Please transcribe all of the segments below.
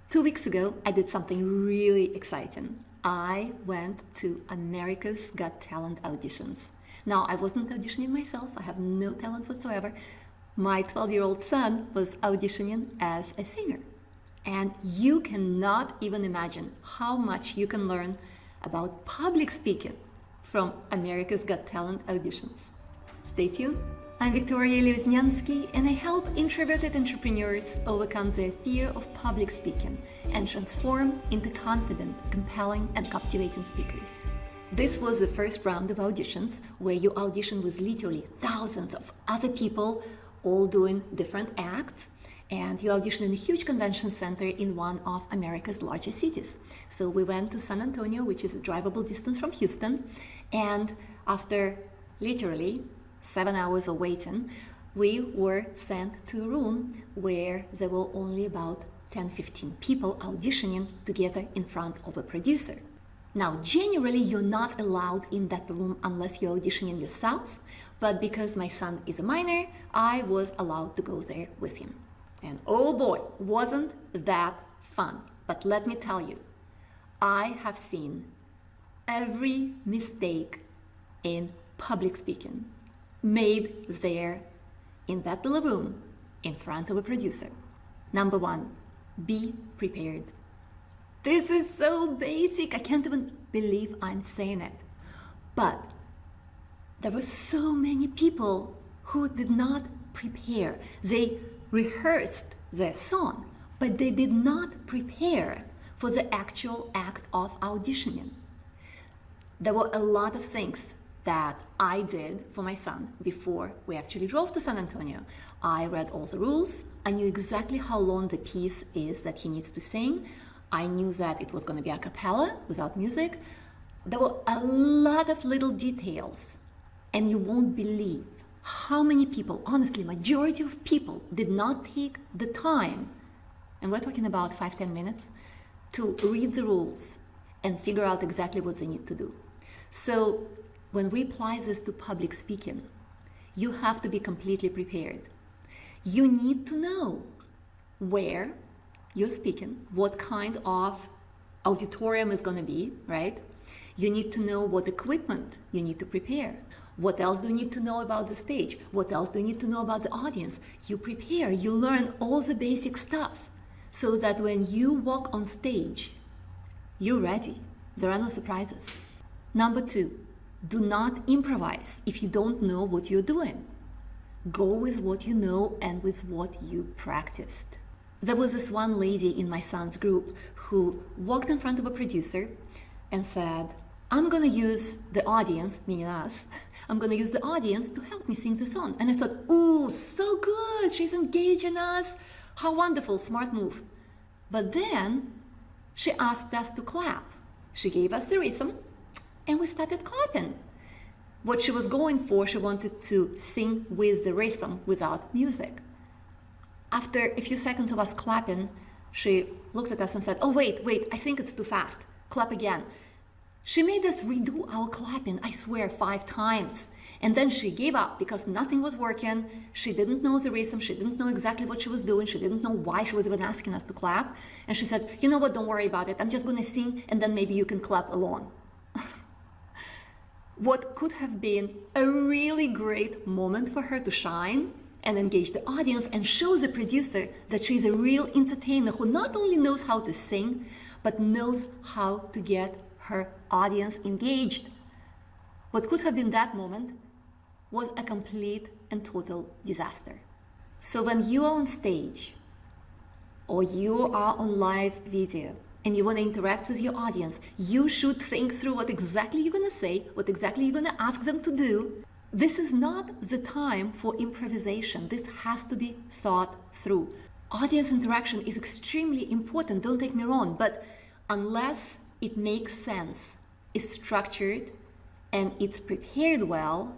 2 weeks ago, I did something really exciting. I went to America's Got Talent auditions. Now, I wasn't auditioning myself, I have no talent whatsoever. My 12-year-old son was auditioning as a singer. And you cannot even imagine how much you can learn about public speaking from America's Got Talent auditions. Stay tuned. I'm Victoria Lioznyansky, and I help introverted entrepreneurs overcome their fear of public speaking and transform into confident, compelling, and captivating speakers. This was the first round of auditions, where you audition with literally thousands of other people, all doing different acts, and you audition in a huge convention center in one of America's largest cities. So we went to San Antonio, which is a drivable distance from Houston, and after literally 7 hours of waiting, we were sent to a room where there were only about 10-15 people auditioning together in front of a producer. Now, generally, you're not allowed in that room unless you're auditioning yourself, but because my son is a minor, I was allowed to go there with him. And oh boy, wasn't that fun. But let me tell you, I have seen every mistake in public speaking made there in that little room in front of a producer. Number one, be prepared. This is so basic, I can't even believe I'm saying it. But there were so many people who did not prepare. They rehearsed their song, but they did not prepare for the actual act of auditioning. There were a lot of things that I did for my son before we actually drove to San Antonio. I read all the rules. I knew exactly how long the piece is that he needs to sing. I knew that it was going to be a cappella without music. There were a lot of little details, and you won't believe how many people, honestly, majority of people did not take the time, and we're talking about 5-10 minutes, to read the rules and figure out exactly what they need to do. So when we apply this to public speaking, you have to be completely prepared. You need to know where you're speaking, what kind of auditorium is going to be, right? You need to know what equipment you need to prepare. What else do you need to know about the stage? What else do you need to know about the audience? You prepare, you learn all the basic stuff so that when you walk on stage, you're ready. There are no surprises. Number two, do not improvise if you don't know what you're doing. Go with what you know and with what you practiced. There was this one lady in my son's group who walked in front of a producer and said, I'm going to use the audience, meaning us, I'm going to use the audience to help me sing the song. And I thought, ooh, so good, she's engaging us. How wonderful, smart move. But then she asked us to clap. She gave us the rhythm and we started clapping. What she was going for, she wanted to sing with the rhythm without music. After a few seconds of us clapping, she looked at us and said, oh, wait, I think it's too fast. Clap again. She made us redo our clapping, I swear, 5 times. And then she gave up because nothing was working. She didn't know the rhythm. She didn't know exactly what she was doing. She didn't know why she was even asking us to clap. And she said, you know what, don't worry about it. I'm just going to sing and then maybe you can clap along. What could have been a really great moment for her to shine and engage the audience and show the producer that she's a real entertainer who not only knows how to sing, but knows how to get her audience engaged. What could have been that moment was a complete and total disaster. So when you are on stage or you are on live video and you want to interact with your audience, you should think through what exactly you're going to say, what exactly you're going to ask them to do. This is not the time for improvisation. This has to be thought through. Audience interaction is extremely important, don't take me wrong, but unless it makes sense, is structured, and it's prepared well,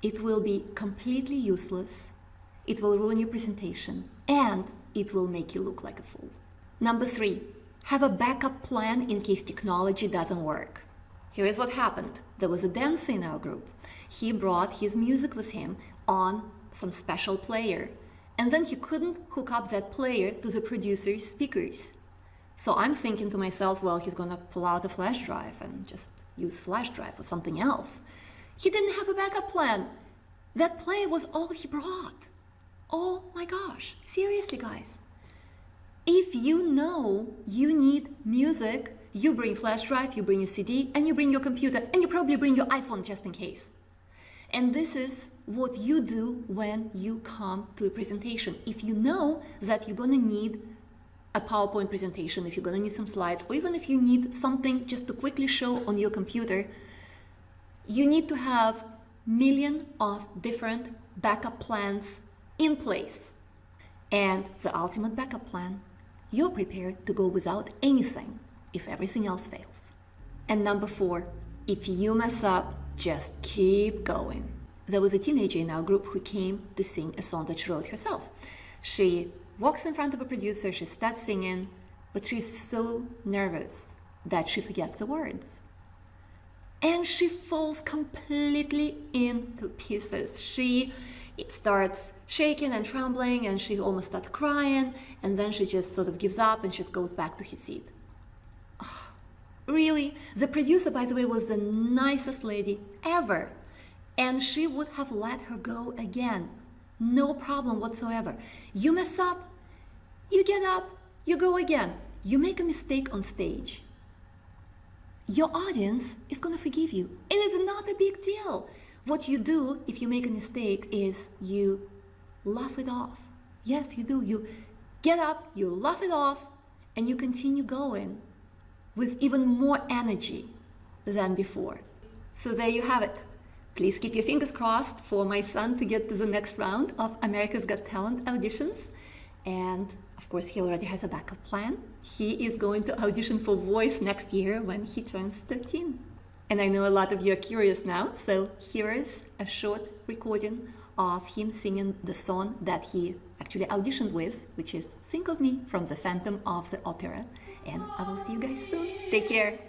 it will be completely useless, it will ruin your presentation, and it will make you look like a fool. Number 3, have a backup plan in case technology doesn't work. Here is what happened. There was a dancer in our group. He brought his music with him on some special player. And then he couldn't hook up that player to the producer's speakers. So I'm thinking to myself, well, he's gonna pull out a flash drive and just use flash drive or something else. He didn't have a backup plan. That player was all he brought. Oh my gosh, seriously guys. If you know you need music, you bring flash drive, you bring a CD, and you bring your computer, and you probably bring your iPhone just in case. And this is what you do when you come to a presentation. If you know that you're gonna need a PowerPoint presentation, if you're gonna need some slides, or even if you need something just to quickly show on your computer, you need to have million of different backup plans in place. And the ultimate backup plan, you're prepared to go without anything if everything else fails. And number 4, if you mess up, just keep going. There was a teenager in our group who came to sing a song that she wrote herself. She walks in front of a producer, she starts singing, but she's so nervous that she forgets the words. And she falls completely into pieces. She starts shaking and trembling, and she almost starts crying, and then she just sort of gives up and just goes back to her seat. Really? The producer, by the way, was the nicest lady ever, and she would have let her go again. No problem whatsoever. You mess up, you get up, you go again. You make a mistake on stage, your audience is going to forgive you. It is not a big deal. What you do if you make a mistake is you laugh it off. Yes, you do. You get up, you laugh it off, and you continue going with even more energy than before. So there you have it. Please keep your fingers crossed for my son to get to the next round of America's Got Talent auditions. And of course, he already has a backup plan. He is going to audition for voice next year when he turns 13. And I know a lot of you are curious now, so here is a short recording of him singing the song that he actually auditioned with, which is Think of Me from the Phantom of the Opera. And I will see you guys soon. Take care.